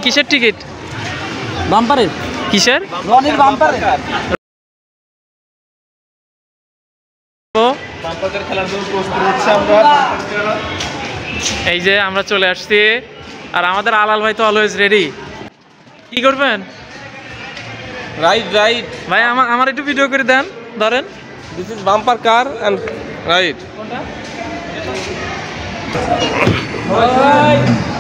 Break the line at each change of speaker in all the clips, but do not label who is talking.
কিসের টিকিট?
বাম্পারের।
কিসের?
রনির বাম্পারের।
এই যে আমরা চলে আসছি, আর আমাদের আলাল ভাই তো অলওয়েজ রেডি। কি করবেন?
রাইট
ভাই আমার একটু ভিডিও করে দেন, ধরেন।
This is bumper car and right.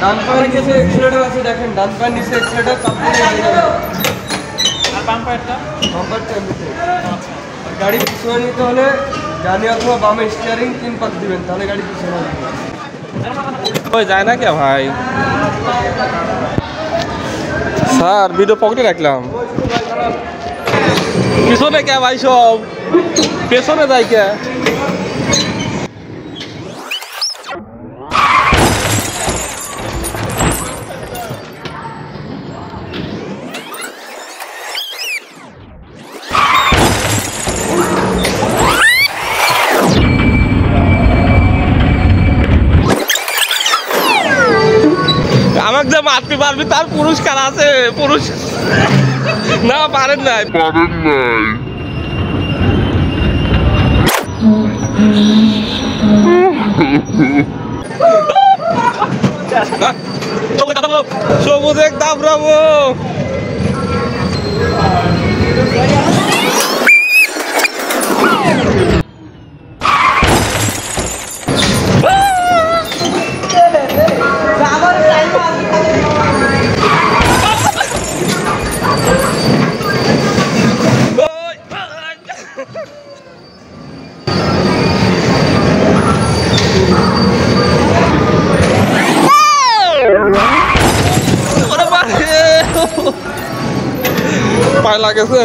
ডান পায়ের নিচে এক্সিলারেটর আছে, দেখেন ডান পায়ের নিচে এক্সিলারেটর চাপ দিলে
আর বাম্পারটা?
বাম্পারটা এমনিতে। আর গাড়ি পিছনে নিতে হলে ডানে অথবা বামে স্টিয়ারিং 3 পাক দিবেন, তাহলে গাড়ি পিছনে আসবে।
ওই যায় না কে ভাই? স্যার ভিডিও পকেটে রাখলাম। পিছনে কে ভাই? সব পেছনে যায় কে? আমাকে যে মারতে পারবি তার পুরস্কার আছে। না পারেন নাই। সবুজ এক দাবরাবো। পায়ে লাগেছে।